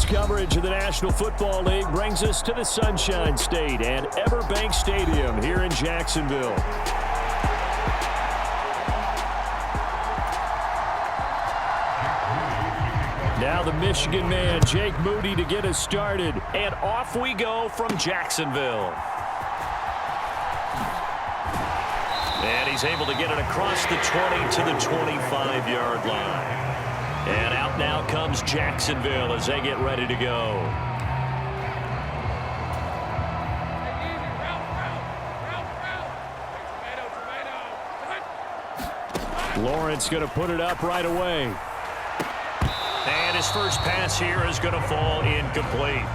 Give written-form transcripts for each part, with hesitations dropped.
coverage of the National Football League brings us to the Sunshine State at Everbank Stadium here in Jacksonville. Now the Michigan man, Jake Moody, to get us started. And off we go from Jacksonville. And he's able to get it across the 20 to the 25-yard line. And out now comes Jacksonville as they get ready to go. Lawrence going to put it up right away. And his first pass here is going to fall incomplete.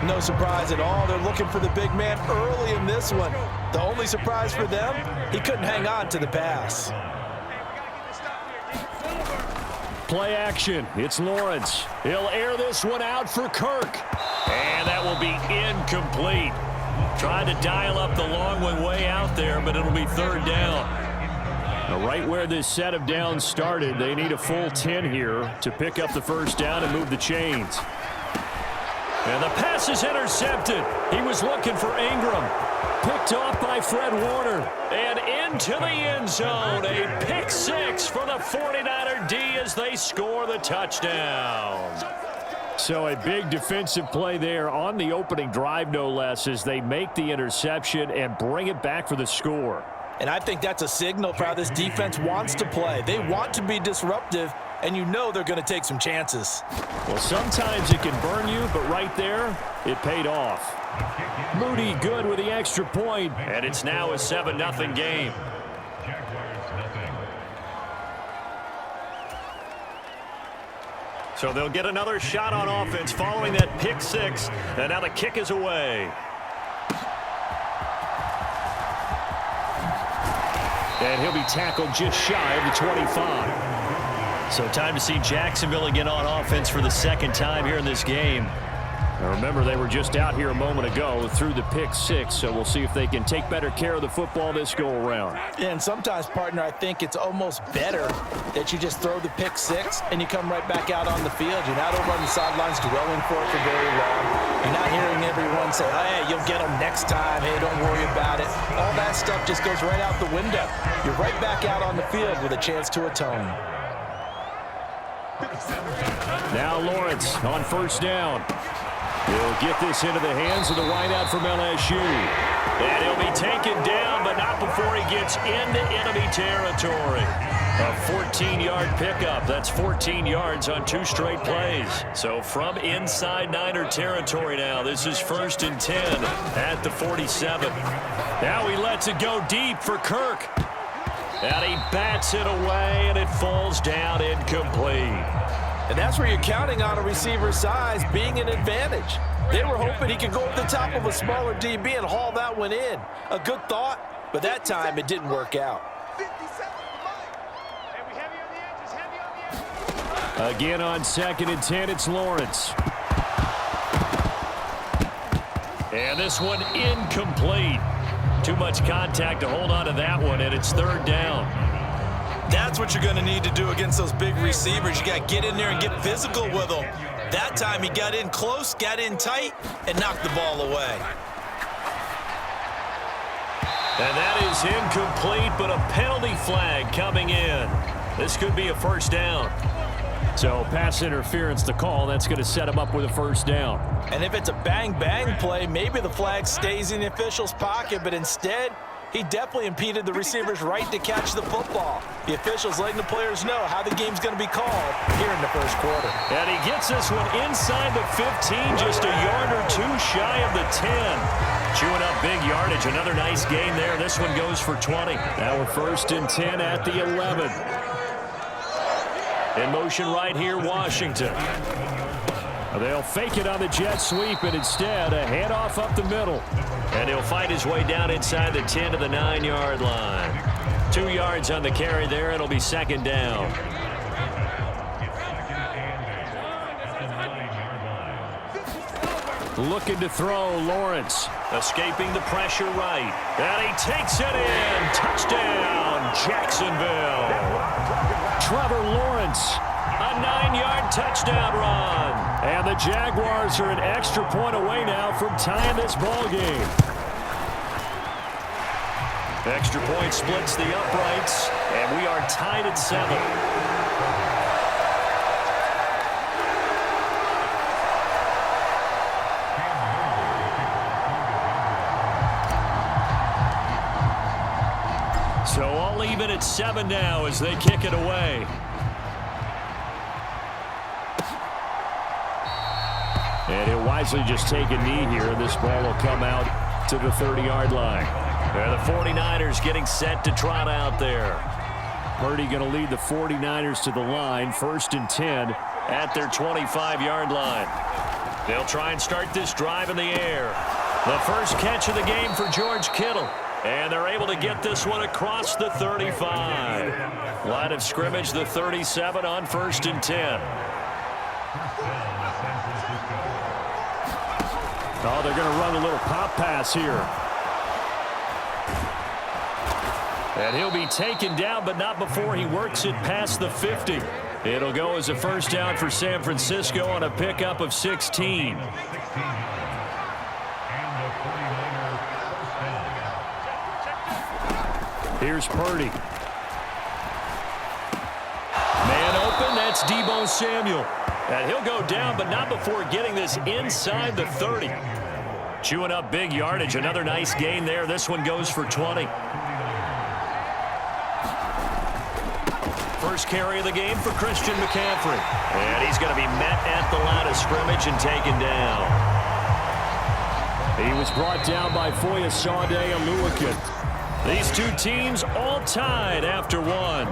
No surprise at all. They're looking for the big man early in this one. The only surprise for them, he couldn't hang on to the pass. Play action. It's Lawrence. He'll air this one out for Kirk. And that will be incomplete. Trying to dial up the long one way out there, but it'll be third down. Now, right where this set of downs started, they need a full 10 here to pick up the first down and move the chains. And the pass is intercepted. He was looking for Ingram. Picked off by Fred Warner. And into the end zone. A pick six for the 49er D as they score the touchdown. So a big defensive play there on the opening drive, no less, as they make the interception and bring it back for the score. And I think that's a signal for how this defense wants to play. They want to be disruptive, and you know they're going to take some chances. Well, sometimes it can burn you, but right there, it paid off. Moody good with the extra point, and it's now a 7-0 game. So they'll get another shot on offense following that pick six, and now the kick is away. And he'll be tackled just shy of the 25. So time to see Jacksonville again on offense for the second time here in this game. Now remember, they were just out here a moment ago through the pick six, so we'll see if they can take better care of the football this go-around. Yeah, and sometimes, partner, I think it's almost better that you just throw the pick six and you come right back out on the field. You're not over on the sidelines dwelling for it for very long. You're not hearing everyone say, oh, hey, you'll get them next time. Hey, don't worry about it. All that stuff just goes right out the window. You're right back out on the field with a chance to atone. Now Lawrence on first down. He'll get this into the hands of the wideout from LSU. And he'll be taken down, but not before he gets into enemy territory. A 14-yard pickup. That's 14 yards on 2 straight plays. So from inside Niner territory now, this is 1st and 10 at the 47. Now he lets it go deep for Kirk. And he bats it away, and it falls down incomplete. And that's where you're counting on a receiver's size being an advantage. They were hoping he could go over the top of a smaller DB and haul that one in. A good thought, but that time it didn't work out. Again on 2nd and 10, it's Lawrence. And this one incomplete. Too much contact to hold on to that one, and it's 3rd down. That's what you're going to need to do against those big receivers. You got to get in there and get physical with them. That time he got in close, got in tight, and knocked the ball away. And that is incomplete, but a penalty flag coming in. This could be a 1st down. So pass interference to call. That's going to set him up with a 1st down. And if it's a bang-bang play, maybe the flag stays in the official's pocket, but instead, he definitely impeded the receiver's right to catch the football. The officials letting the players know how the game's going to be called here in the 1st quarter. And he gets this one inside the 15, just a yard or 2 shy of the 10. Chewing up big yardage. Another nice gain there. This one goes for 20. Now we're 1st and 10 at the 11. In motion right here, Washington. They'll fake it on the jet sweep, and instead a handoff up the middle. And he'll fight his way down inside the 10 to the 9-yard line. 2 yards on the carry there. It'll be 2nd down. Looking to throw, Lawrence. Escaping the pressure right. And he takes it in. Touchdown, Jacksonville. Trevor Lawrence. A 9-yard touchdown run. And the Jaguars are an extra point away now from tying this ball game. Extra point splits the uprights, and we are tied at 7. So all even at 7 now as they kick it away. And he'll wisely just take a knee here. This ball will come out to the 30-yard line. The 49ers getting set to trot out there. Purdy going to lead the 49ers to the line. 1st and 10 at their 25-yard line. They'll try and start this drive in the air. The first catch of the game for George Kittle. And they're able to get this one across the 35. Line of scrimmage, the 37 on 1st and 10. Oh, they're going to run a little pop pass here. And he'll be taken down, but not before he works it past the 50. It'll go as a first down for San Francisco on a pickup of 16. Here's Purdy. Man open, that's Deebo Samuel. And he'll go down, but not before getting this inside the 30. Chewing up big yardage. Another nice gain there. This one goes for 20. First carry of the game for Christian McCaffrey. And he's going to be met at the line of scrimmage and taken down. He was brought down by Foyesade Oluwakin. These two teams all tied after one.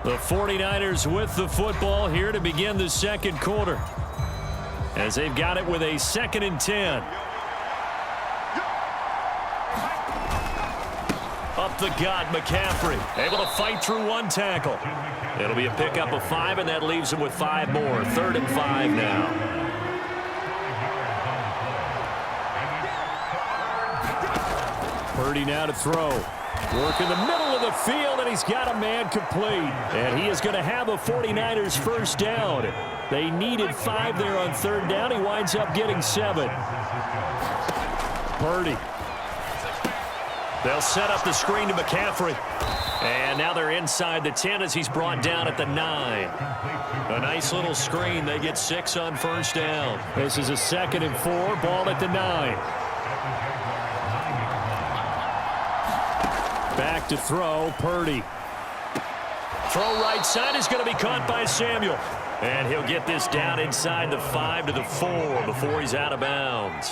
The 49ers with the football here to begin the second quarter, as they've got it with a 2nd and 10. Up the gut, McCaffrey able to fight through one tackle. It'll be a pickup of 5, and that leaves him with 5 more. 3rd and 5 now. Purdy now to throw. Work in the middle of the field, and he's got a man complete. And he is going to have a 49ers first down. They needed 5 there on 3rd down. He winds up getting 7. Purdy. They'll set up the screen to McCaffrey. And now they're inside the 10 as he's brought down at the 9. A nice little screen. They get 6 on first down. This is a 2nd and 4. Ball at the 9. Back to throw, Purdy. Throw right side is going to be caught by Samuel. And he'll get this down inside the 5 to the 4 before he's out of bounds.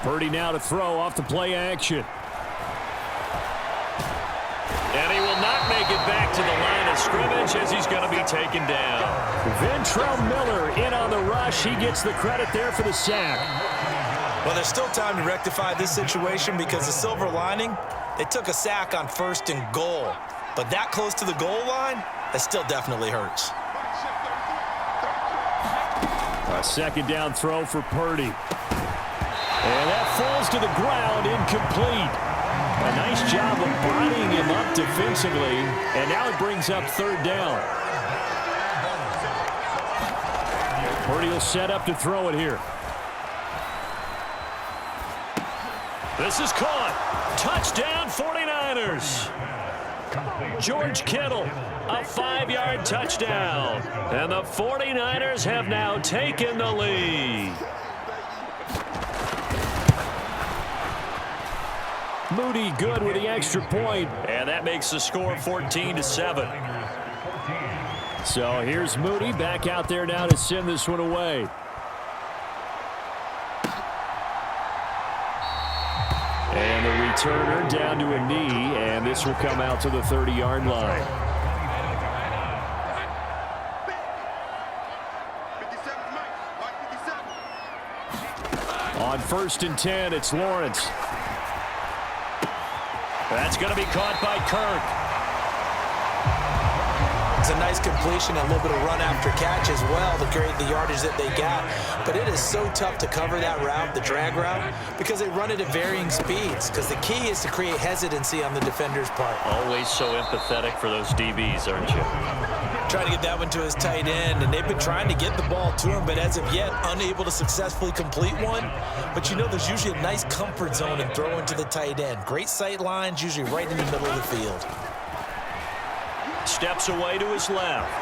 Purdy now to throw off the play action. And he will not make it back to the line of scrimmage as he's going to be taken down. Ventrell Miller in on the rush. He gets the credit there for the sack. Well, there's still time to rectify this situation because the silver lining, they took a sack on 1st and goal. But that close to the goal line, that still definitely hurts. A 2nd down throw for Purdy. And that falls to the ground, incomplete. A nice job of bodying him up defensively, and now it brings up 3rd down. Purdy will set up to throw it here. This is caught. Touchdown 49ers. George Kittle, a 5-yard touchdown. And the 49ers have now taken the lead. Moody good with the extra point, and that makes the score 14-7. So here's Moody back out there now to send this one away. And the returner down to a knee, and this will come out to the 30-yard line. On 1st and 10, it's Lawrence. That's going to be caught by Kirk. was a nice completion, a little bit of run after catch as well to create the yardage that they got. But it is so tough to cover that route, the drag route, because they run it at varying speeds. Because the key is to create hesitancy on the defender's part. Always so empathetic for those DBs, aren't you? Trying to get that one to his tight end, and they've been trying to get the ball to him, but as of yet, unable to successfully complete one. But you know, there's usually a nice comfort zone in throwing to the tight end. Great sight lines, usually right in the middle of the field. Steps away to his left.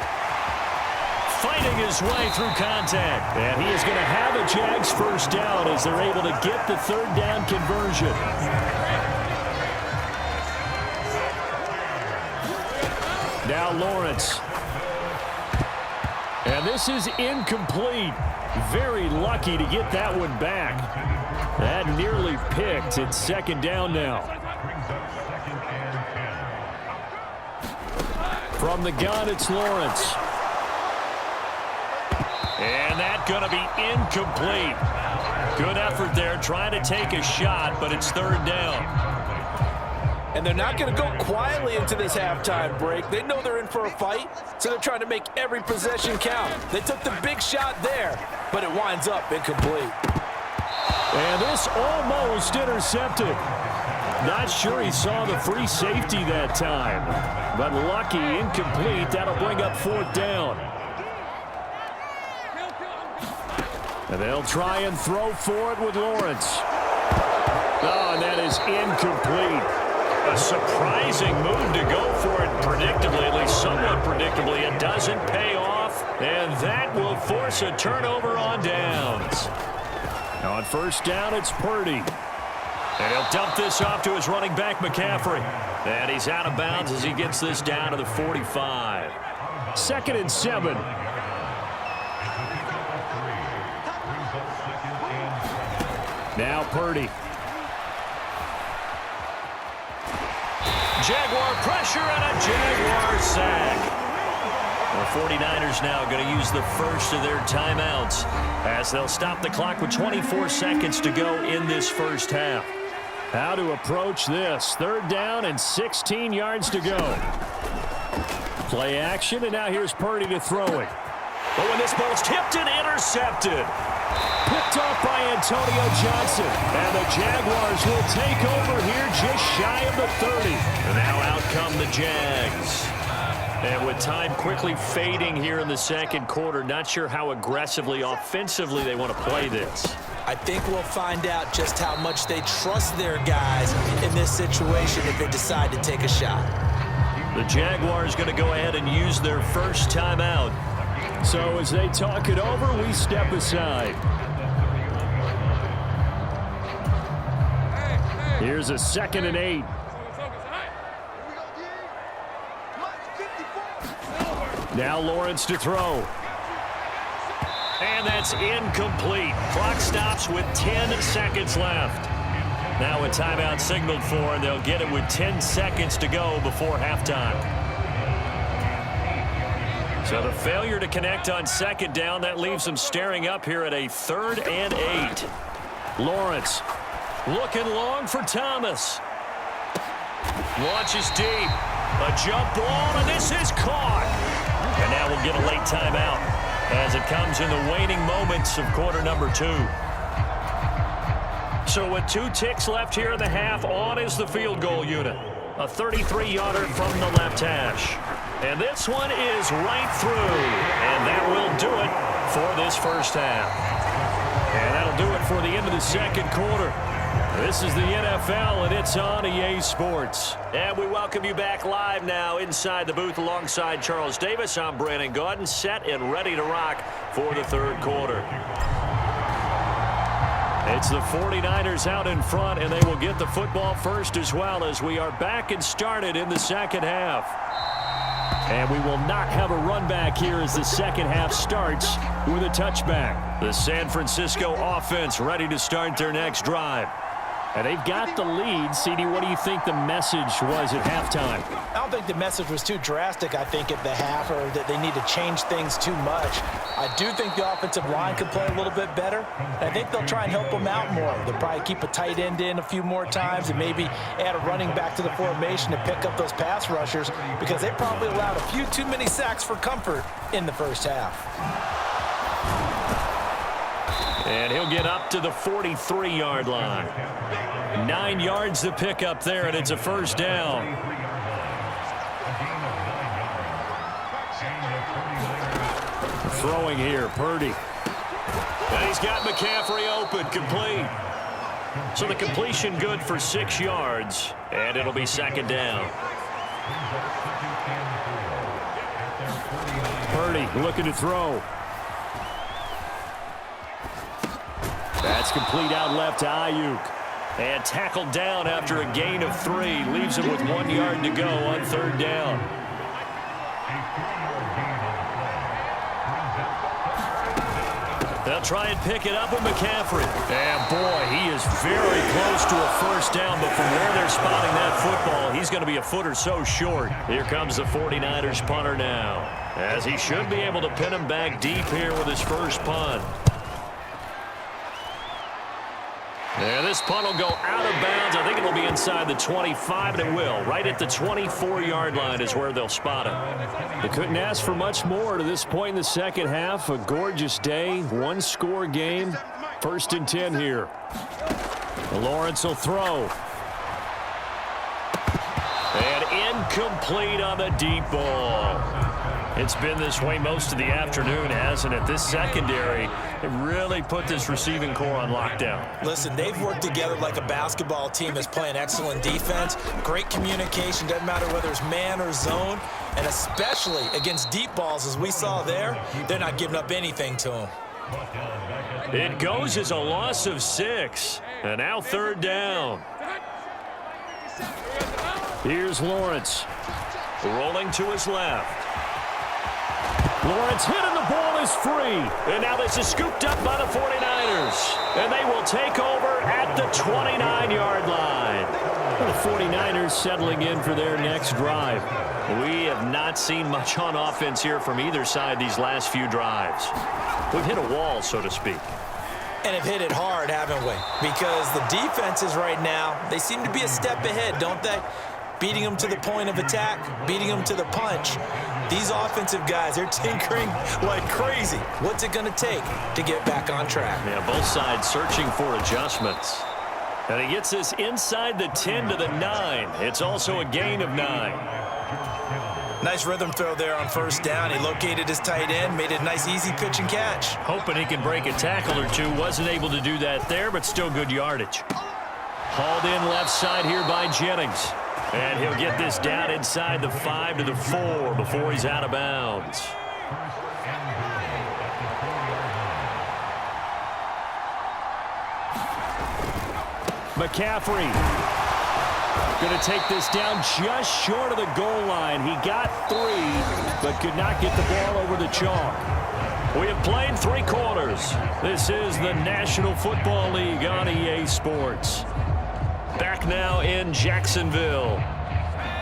Fighting his way through contact. And he is going to have a Jags first down as they're able to get the third down conversion. Now Lawrence. And this is incomplete. Very lucky to get that one back. That nearly picked. It's second down now. From the gun, it's Lawrence. And that's going to be incomplete. Good effort there trying to take a shot, but it's third down. And they're not going to go quietly into this halftime break. They know they're in for a fight, so they're trying to make every possession count. They took the big shot there, but it winds up incomplete. And this almost intercepted. Not sure he saw the free safety that time, but lucky, incomplete. That'll bring up fourth down. And they'll try and throw for it with Lawrence. Oh, and that is incomplete. A surprising move to go for it predictably, at least somewhat predictably. It doesn't pay off, and that will force a turnover on downs. On first down, it's Purdy. And he'll dump this off to his running back, McCaffrey. And he's out of bounds as he gets this down to the 45. 2nd and 7. Now Purdy. Jaguar pressure and a Jaguar sack. The 49ers now going to use the first of their timeouts as they'll stop the clock with 24 seconds to go in this first half. How to approach this. Third down and 16 yards to go. Play action, and now here's Purdy to throw it. Oh, and this ball's tipped and intercepted. Picked off by Antonio Johnson. And the Jaguars will take over here just shy of the 30. And now out come the Jags. And with time quickly fading here in the second quarter, not sure how aggressively, offensively they want to play this. I think we'll find out just how much they trust their guys in this situation if they decide to take a shot. The Jaguars going to go ahead and use their first timeout. So as they talk it over, we step aside. Here's a 2nd and 8. Now Lawrence to throw. And that's incomplete. Clock stops with 10 seconds left. Now a timeout signaled for, and they'll get it with 10 seconds to go before halftime. So the failure to connect on second down, that leaves them staring up here at a 3rd and 8. Lawrence looking long for Thomas. Launches deep. A jump ball, and this is caught. And now we'll get a late timeout as it comes in the waning moments of quarter number 2. So with 2 ticks left here in the half, on is the field goal unit. A 33-yarder from the left hash. And this one is right through. And that will do it for this first half. And that'll do it for the end of the second quarter. This is the NFL, and it's on EA Sports. And we welcome you back live now inside the booth alongside Charles Davis. I'm Brandon Gaudin, set and ready to rock for the third quarter. It's the 49ers out in front, and they will get the football first as well as we are back and started in the second half. And we will not have a run back here as the second half starts with a touchback. The San Francisco offense ready to start their next drive. And they've got the lead. CD, what do you think the message was at halftime? don't think the message was too drastic, I think, at the half, or that they need to change things too much. I do think the offensive line could play a little bit better. And I think they'll try and help them out more. They'll probably keep a tight end in a few more times and maybe add a running back to the formation to pick up those pass rushers, because they probably allowed a few too many sacks for comfort in the first half. And he'll get up to the 43-yard line. 9 yards to pick up there, and it's a first down. Throwing here, Purdy. And he's got McCaffrey open, complete. So the completion good for 6 yards, and it'll be second down. Purdy looking to throw. That's complete out left to Ayuk. And tackled down after a gain of 3. Leaves him with 1 yard to go on third down. They'll try and pick it up with McCaffrey. And boy, he is very close to a first down, but from where they're spotting that football, he's going to be a foot or so short. Here comes the 49ers punter now, as he should be able to pin him back deep here with his first punt. And this punt will go out of bounds. I think it'll be inside the 25, and it will. Right at the 24-yard line is where they'll spot it. They couldn't ask for much more to this point in the second half. A gorgeous day, one-score game. First and 10 here. Lawrence will throw. And incomplete on the deep ball. It's been this way most of the afternoon, hasn't it? This secondary really put this receiving core on lockdown. Listen, they've worked together like a basketball team that's playing excellent defense. Great communication, doesn't matter whether it's man or zone. And especially against deep balls, as we saw there, they're not giving up anything to them. It goes as a loss of 6. And now third down. Here's Lawrence. Rolling to his left. Lawrence hit and the ball is free. And now this is scooped up by the 49ers. And they will take over at the 29-yard line. The 49ers settling in for their next drive. We have not seen much on offense here from either side these last few drives. We've hit a wall, so to speak. And have hit it hard, haven't we? Because the defenses right now, they seem to be a step ahead, don't they? Beating them to the point of attack, beating them to the punch. These offensive guys, they're tinkering like crazy. What's it going to take to get back on track? Yeah, both sides searching for adjustments. And he gets this inside the 10 to the 9. It's also a gain of 9. Nice rhythm throw there on first down. He located his tight end, made it a nice easy pitch and catch. Hoping he can break a tackle or two. Wasn't able to do that there, but still good yardage. Hauled in left side here by Jennings. And he'll get this down inside the 5 to the 4 before he's out of bounds. McCaffrey going to take this down just short of the goal line. He got 3, but could not get the ball over the chalk. We have played 3 quarters. This is the National Football League on EA Sports. Back now in Jacksonville.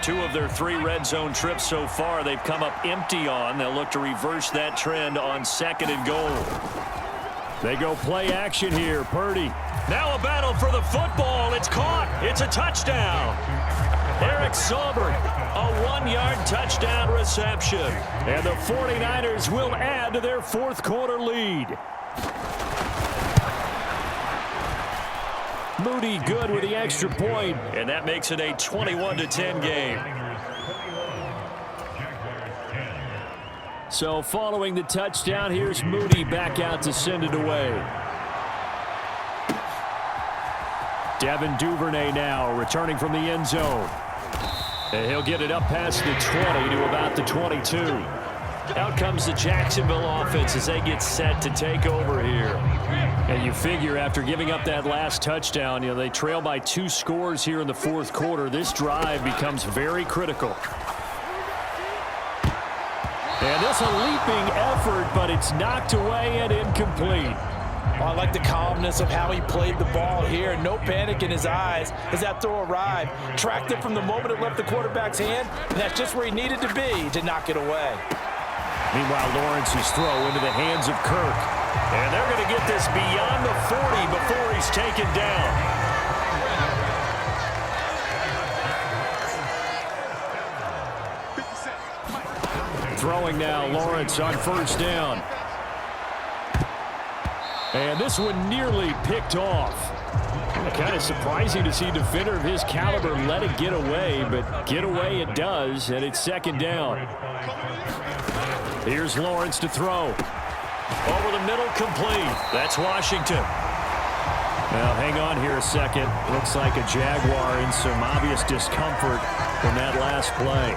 2 of their 3 red zone trips so far they've come up empty on. They'll look to reverse that trend on second and goal. They go play action here. Purdy. Now a battle for the football. It's caught. It's a touchdown. Eric Saubert, a 1-yard touchdown reception. And the 49ers will add to their 4th quarter lead. Moody good with the extra point, and that makes it a 21-10 game. So following the touchdown, here's Moody back out to send it away. Devin Duvernay now returning from the end zone. And he'll get it up past the 20 to about the 22. Out comes the Jacksonville offense as they get set to take over here. And you figure after giving up that last touchdown, they trail by 2 scores here in the 4th quarter. This drive becomes very critical. And this a leaping effort, but it's knocked away and incomplete. Oh, I like the calmness of how he played the ball here. No panic in his eyes as that throw arrived. Tracked it from the moment it left the quarterback's hand, and that's just where he needed to be to knock it away. Meanwhile, Lawrence's throw into the hands of Kirk. And they're going to get this beyond the 40 before he's taken down. Throwing now, Lawrence on first down. And this one nearly picked off. Kind of surprising to see a defender of his caliber let it get away, but get away it does, and it's second down. Here's Lawrence to throw. Over the middle, complete. That's Washington. Now, hang on here a second. Looks like a Jaguar in some obvious discomfort from that last play.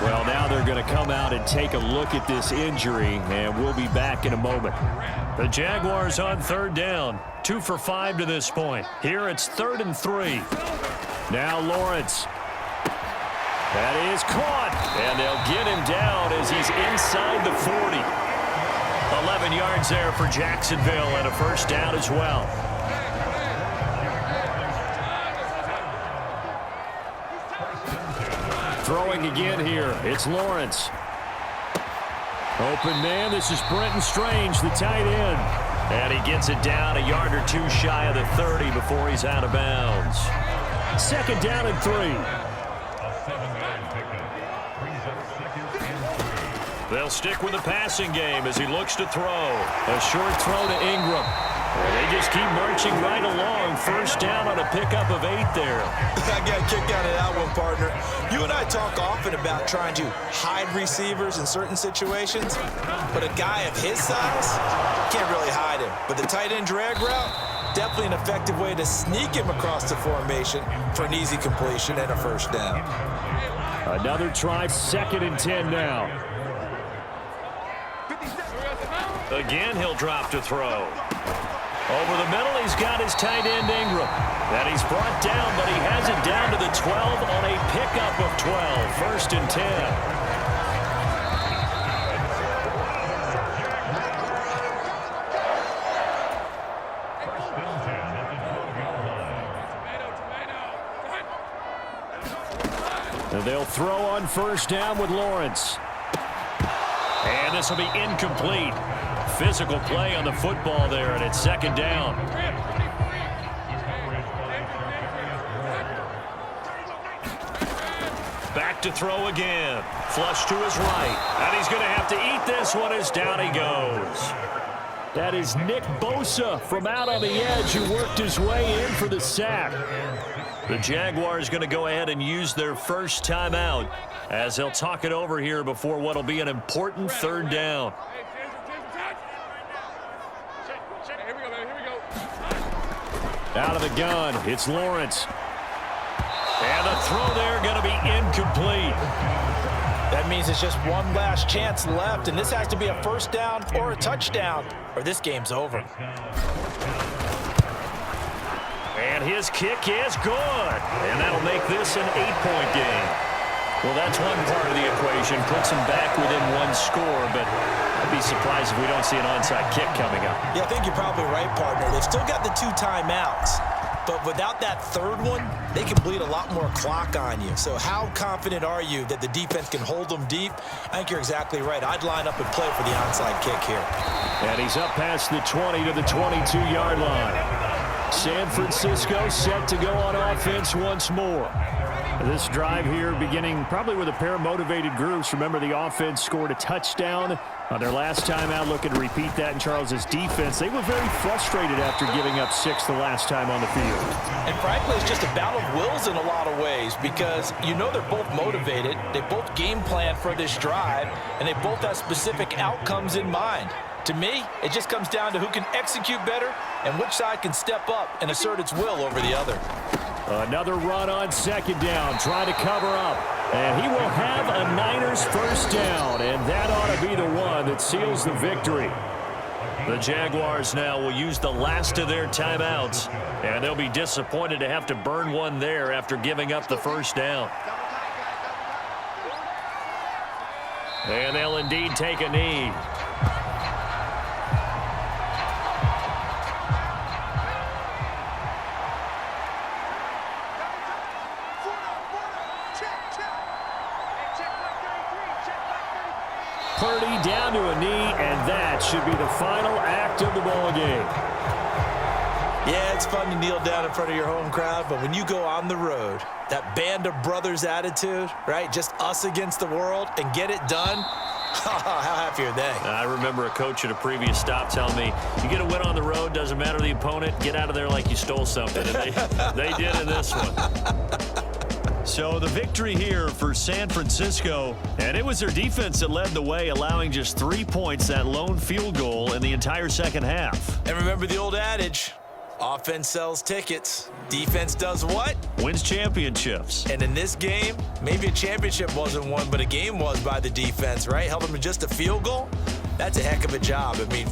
Well, now they're going to come out and take a look at this injury, and we'll be back in a moment. The Jaguars on third down. 2 for 5 to this point. Here it's 3rd and 3. Now Lawrence. That is caught, and they'll get him down as he's inside the 40. 11 yards there for Jacksonville and a first down as well. Throwing again here. It's Lawrence. Open man. This is Brenton Strange, the tight end. And he gets it down a yard or two shy of the 30 before he's out of bounds. Second down and 3. They'll stick with the passing game as he looks to throw. A short throw to Ingram. They just keep marching right along. First down on a pickup of 8 there. I got a kick out of that one, partner. You and I talk often about trying to hide receivers in certain situations, but a guy of his size can't really hide him. But the tight end drag route, definitely an effective way to sneak him across the formation for an easy completion and a first down. Another try, 2nd and 10 now. Again, he'll drop to throw. Over the middle, he's got his tight end Ingram. That he's brought down, but he has it down to the 12 on a pickup of 12. 1st and 10. And they'll throw on first down with Lawrence. And this will be incomplete. Physical play on the football there, and it's second down. Back to throw again. Flush to his right. And he's going to have to eat this one as down he goes. That is Nick Bosa from out on the edge who worked his way in for the sack. The Jaguars going to go ahead and use their first timeout as they'll talk it over here before what will be an important third down. Out of the gun, it's Lawrence. And the throw there going to be incomplete. That means it's just one last chance left, and this has to be a first down or a touchdown, or this game's over. And his kick is good. And that'll make this an 8-point game. Well, that's one part of the equation. Puts them back within one score, but I'd be surprised if we don't see an onside kick coming up. Yeah, I think you're probably right, partner. They've still got the 2 timeouts, but without that third one, they can bleed a lot more clock on you. So how confident are you that the defense can hold them deep? I think you're exactly right. I'd line up and play for the onside kick here. And he's up past the 20 to the 22-yard line. San Francisco set to go on offense once more. This drive here beginning probably with a pair of motivated groups. Remember, the offense scored a touchdown on their last time out. Looking to repeat that in Charles's defense. They were very frustrated after giving up 6 the last time on the field. And frankly, it's just a battle of wills in a lot of ways because you know they're both motivated. They both game plan for this drive, and they both have specific outcomes in mind. To me, it just comes down to who can execute better and which side can step up and assert its will over the other. Another run on second down, trying to cover up. And he will have a Niners first down, and that ought to be the one that seals the victory. The Jaguars now will use the last of their timeouts, and they'll be disappointed to have to burn one there after giving up the first down. And they'll indeed take a knee. Purdy down to a knee, and that should be the final act of the ball game. Yeah, it's fun to kneel down in front of your home crowd, but when you go on the road, that band of brothers attitude, right, just us against the world, and get it done, how happy are they? I remember a coach at a previous stop telling me, you get a win on the road, doesn't matter the opponent, get out of there like you stole something. And they did in this one. So the victory here for San Francisco, and it was their defense that led the way, allowing just 3 points, that lone field goal in the entire second half. And remember the old adage, offense sells tickets. Defense does what? Wins championships. And in this game, maybe a championship wasn't won, but a game was by the defense, right? Held them to just a field goal. That's a heck of a job. I mean,